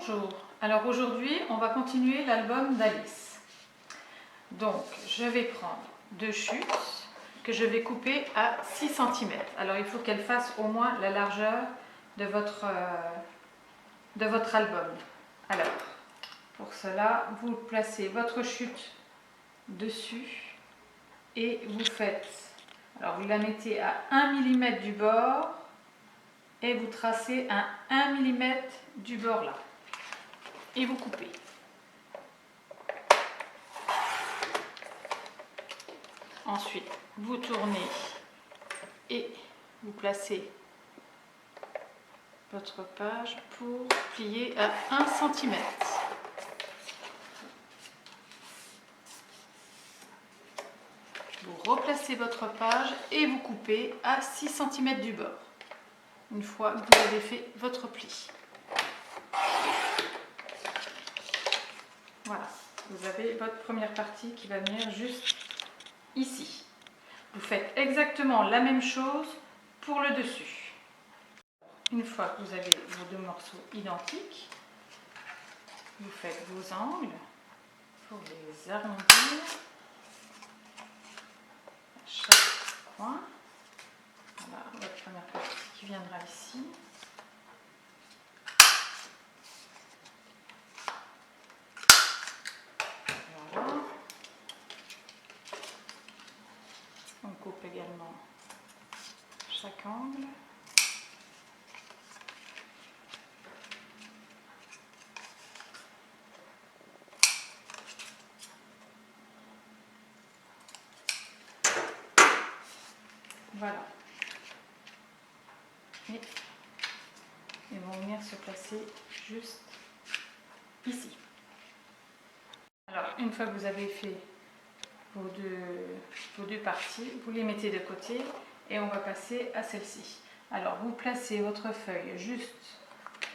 Bonjour, alors aujourd'hui on va continuer l'album d'Alice. Donc je vais prendre deux chutes que je vais couper à 6 cm. Alors il faut qu'elles fassent au moins la largeur de votre album. Alors pour cela vous placez votre chute dessus et vous faites, alors vous la mettez à 1 mm du bord et vous tracez à 1 mm du bord là. Et vous coupez. Ensuite, vous tournez et vous placez votre page pour plier à 1 cm. Vous replacez votre page et vous coupez à 6 cm du bord. Une fois que vous avez fait votre pli. Voilà, vous avez votre première partie qui va venir juste ici. Vous faites exactement la même chose pour le dessus. Une fois que vous avez vos deux morceaux identiques, vous faites vos angles pour les arrondir à chaque coin. Voilà, votre première partie qui viendra ici. Voilà. On coupe également chaque angle. Voilà. Et ils vont venir se placer juste ici. Alors, une fois que vous avez fait vos deux parties, vous les mettez de côté et on va passer à celle-ci. Alors, vous placez votre feuille juste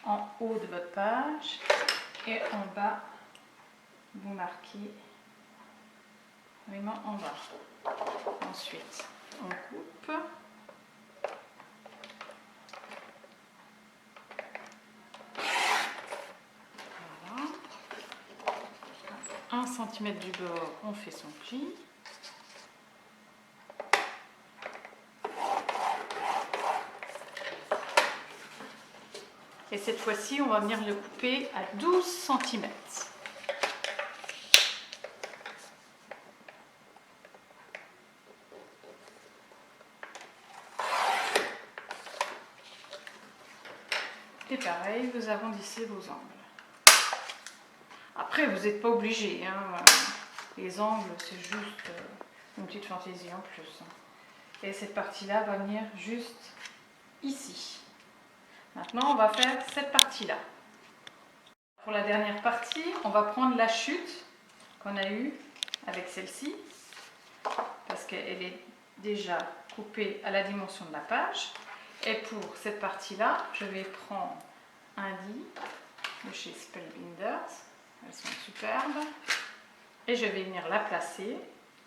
en haut de votre page et en bas, vous marquez vraiment en bas. Ensuite, on coupe. Voilà. 1 cm du bord, on fait son pli. Et cette fois-ci, on va venir le couper à 12 cm. Et pareil, vous arrondissez vos angles. Après, vous n'êtes pas obligé. Les angles, c'est juste une petite fantaisie en plus. Et cette partie-là va venir juste ici. Maintenant, on va faire cette partie-là. Pour la dernière partie, on va prendre la chute qu'on a eue avec celle-ci, parce qu'elle est déjà coupée à la dimension de la page. Et pour cette partie-là, je vais prendre un lit de chez Spellbinders. Elles sont superbes. Et je vais venir la placer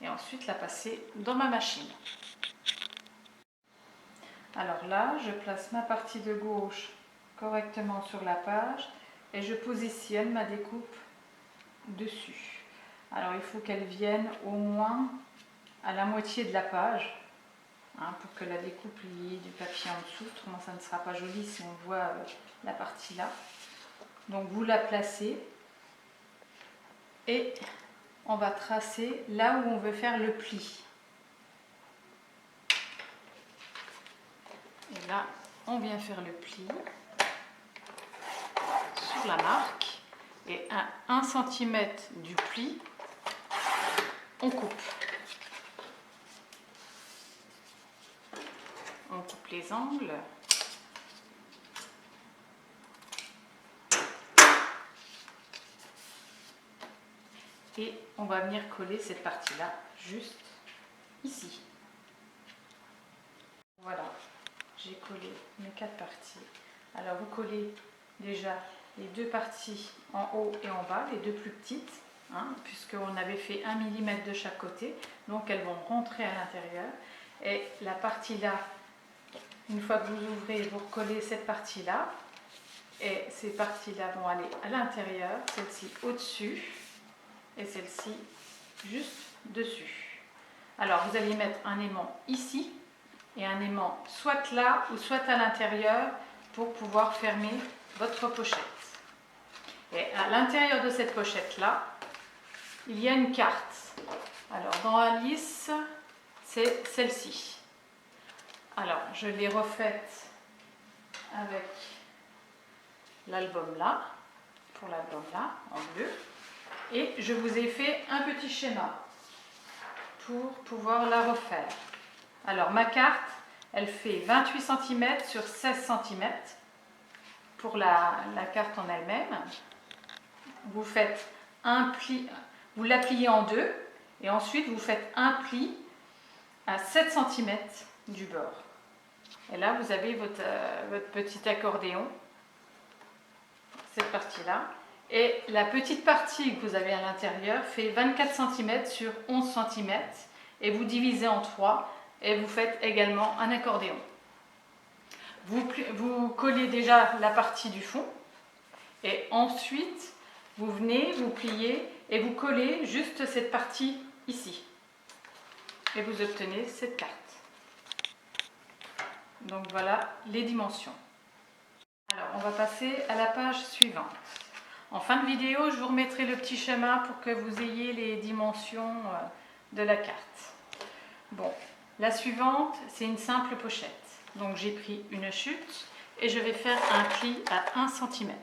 et ensuite la passer dans ma machine. Alors là, je place ma partie de gauche correctement sur la page et je positionne ma découpe dessus. Alors il faut qu'elle vienne au moins à la moitié de la page, pour que la découpe y ait du papier en dessous, autrement ça ne sera pas joli si on voit la partie là. Donc vous la placez et on va tracer là où on veut faire le pli. Et là, on vient faire le pli sur la marque et à 1 cm du pli, on coupe. On coupe les angles. Et on va venir coller cette partie-là juste ici. Voilà, j'ai collé mes 4 parties. Alors vous collez déjà les deux parties en haut et en bas, les deux plus petites, puisqu'on avait fait 1 mm de chaque côté. Donc elles vont rentrer à l'intérieur. Et la partie là, une fois que vous ouvrez, vous recollez cette partie là. Et ces parties-là vont aller à l'intérieur, celle-ci au-dessus et celle-ci juste dessus. Alors vous allez mettre un aimant ici et un aimant soit là ou soit à l'intérieur pour pouvoir fermer votre pochette. Et à l'intérieur de cette pochette-là, il y a une carte. Alors dans Alice, c'est celle-ci. Alors je l'ai refaite avec l'album là, pour l'album là, en bleu. Et je vous ai fait un petit schéma pour pouvoir la refaire. Alors ma carte, elle fait 28 cm sur 16 cm pour la carte en elle-même. Vous faites un pli, vous la pliez en deux et ensuite vous faites un pli à 7 cm du bord. Et là vous avez votre petit accordéon, cette partie-là. Et la petite partie que vous avez à l'intérieur fait 24 cm sur 11 cm et vous divisez en 3 et vous faites également un accordéon. Vous collez déjà la partie du fond et ensuite vous venez, vous pliez et vous collez juste cette partie ici et vous obtenez cette carte. Donc voilà les dimensions. Alors on va passer à la page suivante. En fin de vidéo, je vous remettrai le petit schéma pour que vous ayez les dimensions de la carte. Bon, la suivante, c'est une simple pochette. Donc j'ai pris une chute et je vais faire un pli à 1 cm.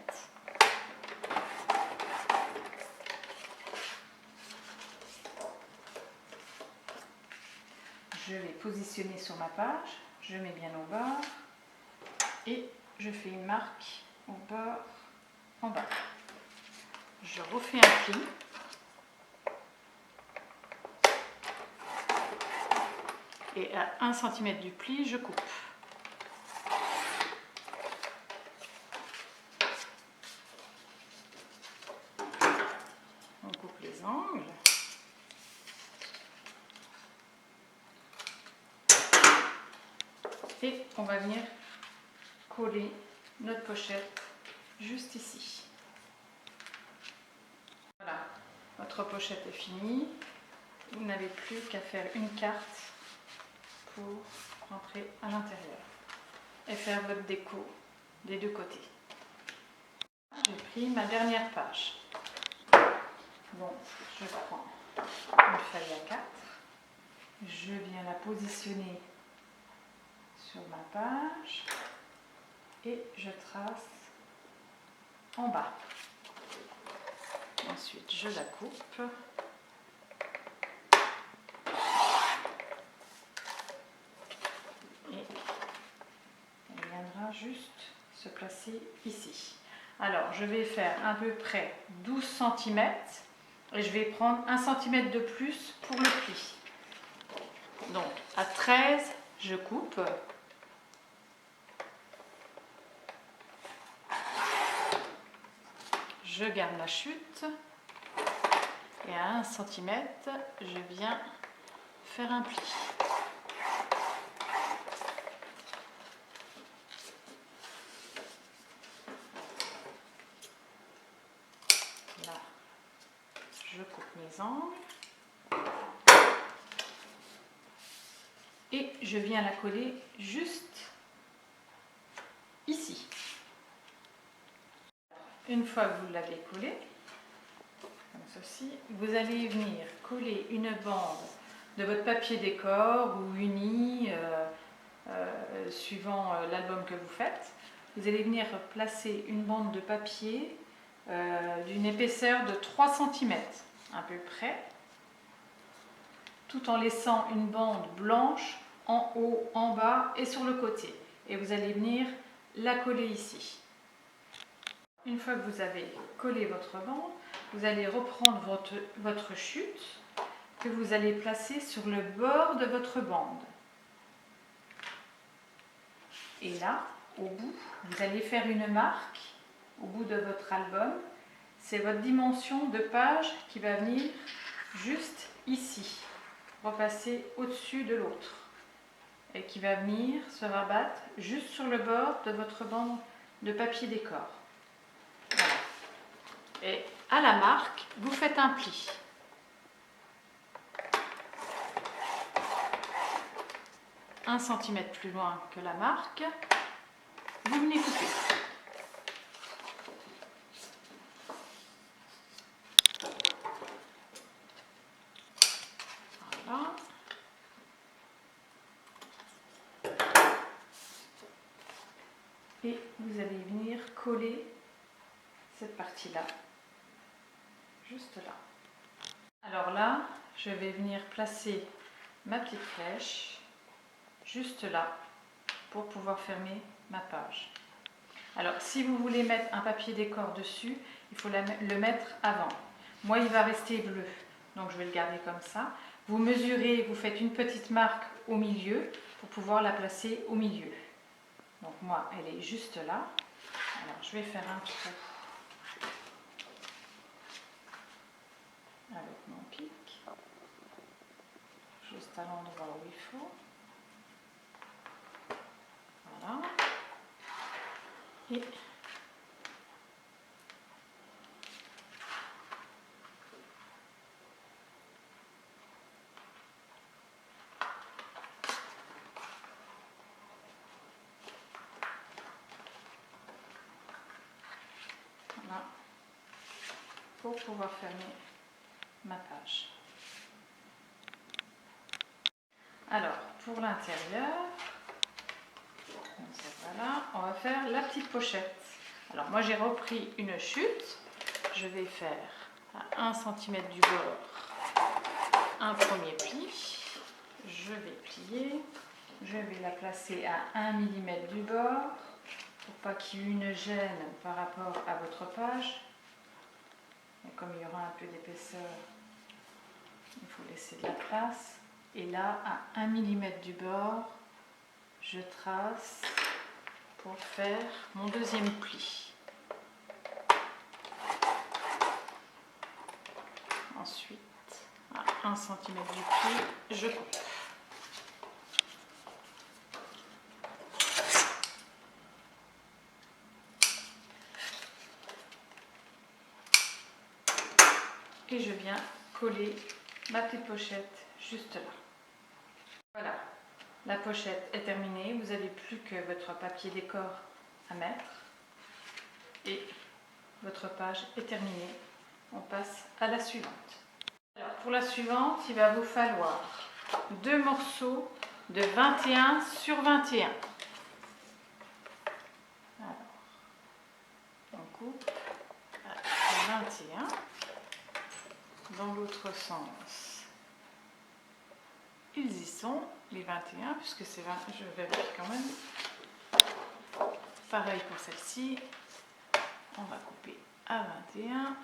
Je vais positionner sur ma page, je mets bien au bord et je fais une marque au bord en bas. Je refais un pli. Et à 1 cm du pli, je coupe. On coupe les angles. Et on va venir coller notre pochette juste ici. Voilà, votre pochette est finie. Vous n'avez plus qu'à faire une carte pour rentrer à l'intérieur et faire votre déco des deux côtés. J'ai pris ma dernière page. Donc, je prends une feuille à 4. Je viens la positionner sur ma page et je trace en bas. Ensuite, je la coupe. Et elle viendra juste se placer ici. Alors, je vais faire à peu près 12 cm et je vais prendre 1 cm de plus pour le pli. Donc, à 13, je coupe. Je garde ma chute et à 1 cm, je viens faire un pli. Là, je coupe mes angles et je viens la coller juste ici. Une fois que vous l'avez collée, comme ceci, vous allez venir coller une bande de votre papier décor ou uni, suivant l'album que vous faites. Vous allez venir placer une bande de papier d'une épaisseur de 3 cm à peu près, tout en laissant une bande blanche en haut, en bas et sur le côté. Et vous allez venir la coller ici. Une fois que vous avez collé votre bande, vous allez reprendre votre chute que vous allez placer sur le bord de votre bande. Et là, au bout, vous allez faire une marque au bout de votre album. C'est votre dimension de page qui va venir juste ici, repasser au-dessus de l'autre et qui va venir se rabattre juste sur le bord de votre bande de papier décor. Et à la marque, vous faites un pli. Un centimètre plus loin que la marque, vous venez couper. Voilà. Et vous allez venir coller cette partie-là, juste là. Alors là, je vais venir placer ma petite flèche juste là pour pouvoir fermer ma page. Alors, si vous voulez mettre un papier décor dessus, il faut le mettre avant. Moi, il va rester bleu, donc je vais le garder comme ça. Vous mesurez, vous faites une petite marque au milieu pour pouvoir la placer au milieu. Donc moi, elle est juste là. Alors, je vais faire un trou avec mon pic, juste à l'endroit où il faut. Voilà. Et voilà, pour pouvoir fermer ma page. Alors, pour l'intérieur, voilà, on va faire la petite pochette. Alors, moi j'ai repris une chute. Je vais faire à 1 cm du bord un premier pli. Je vais plier. Je vais la placer à 1 mm du bord pour pas qu'il y ait une gêne par rapport à votre page. Et comme il y aura un peu d'épaisseur, il faut laisser de la place. Et là, à 1 mm du bord, je trace pour faire mon deuxième pli. Ensuite, à 1 cm du pli, je coupe. Et je viens coller ma petite pochette juste là. Voilà, la pochette est terminée. Vous n'avez plus que votre papier décor à mettre. Et votre page est terminée. On passe à la suivante. Alors, pour la suivante, il va vous falloir 2 morceaux de 21 sur 21. Alors, on coupe à 21. Dans l'autre sens, ils y sont, les 21, puisque c'est 20, je vérifie quand même. Pareil pour celle-ci, on va couper à 21.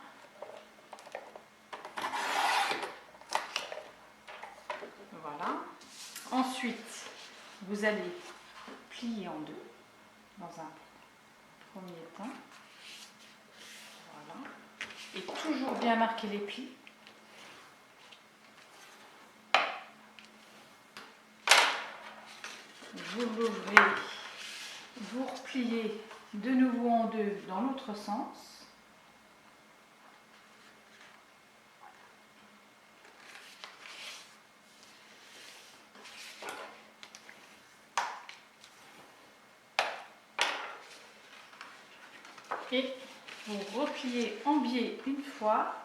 Voilà. Ensuite, vous allez plier en deux, dans un premier temps. Voilà. Et toujours bien marquer les plis. Vous l'ouvrez, vous repliez de nouveau en deux dans l'autre sens. Et vous repliez en biais une fois.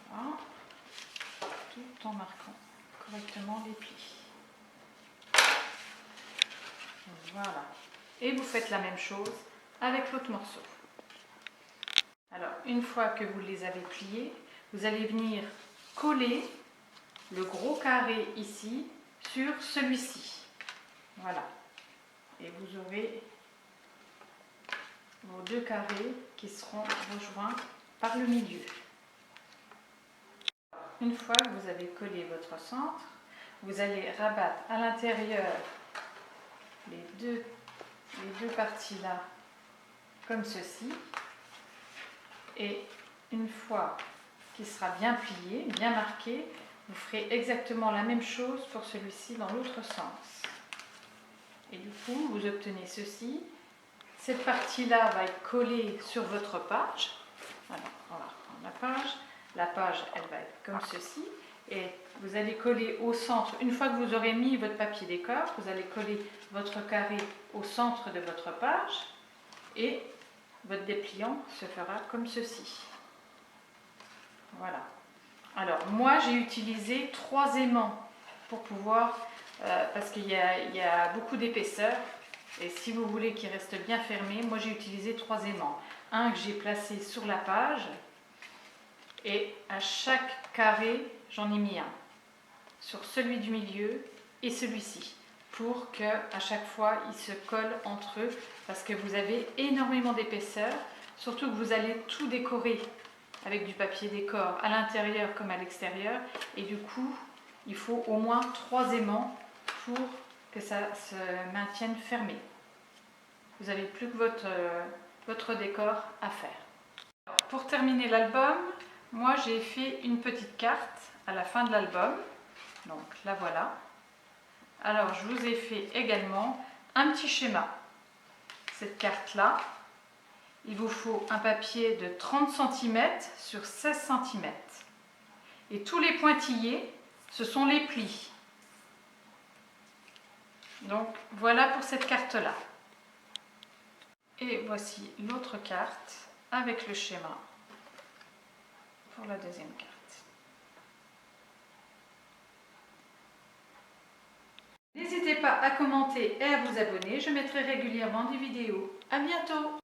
Voilà. Tout en marquant correctement les plis. Voilà. Et vous faites la même chose avec l'autre morceau. Alors, une fois que vous les avez pliés, vous allez venir coller le gros carré ici sur celui-ci. Voilà. Et vous aurez vos deux carrés qui seront rejoints par le milieu. Une fois que vous avez collé votre centre, vous allez rabattre à l'intérieur les deux parties là comme ceci. Et une fois qu'il sera bien plié, bien marqué, vous ferez exactement la même chose pour celui-ci dans l'autre sens. coup, vous obtenez ceci. Cette partie-là va être collée sur votre page. Alors, on va reprendre la page. La page, elle va être comme ceci. Et vous allez coller au centre, une fois que vous aurez mis votre papier décor, vous allez coller votre carré au centre de votre page et votre dépliant se fera comme ceci. Voilà. Alors, moi, j'ai utilisé 3 aimants pour pouvoir, parce qu'il y a beaucoup d'épaisseur, et si vous voulez qu'il reste bien fermé, moi j'ai utilisé 3 aimants. Un que j'ai placé sur la page, et à chaque carré, j'en ai mis un. Sur celui du milieu et celui-ci, pour que à chaque fois, ils se collent entre eux, parce que vous avez énormément d'épaisseur, surtout que vous allez tout décorer avec du papier décor à l'intérieur comme à l'extérieur, et du coup il faut au moins 3 aimants pour que ça se maintienne fermé. Vous n'avez plus que votre décor à faire. Alors, pour terminer l'album, moi j'ai fait une petite carte à la fin de l'album, donc la voilà. Alors je vous ai fait également un petit schéma. Cette carte là, il vous faut un papier de 30 cm sur 16 cm. Et tous les pointillés, ce sont les plis. Donc voilà pour cette carte-là. Et voici l'autre carte avec le schéma pour la deuxième carte. N'hésitez pas à commenter et à vous abonner, je mettrai régulièrement des vidéos. À bientôt!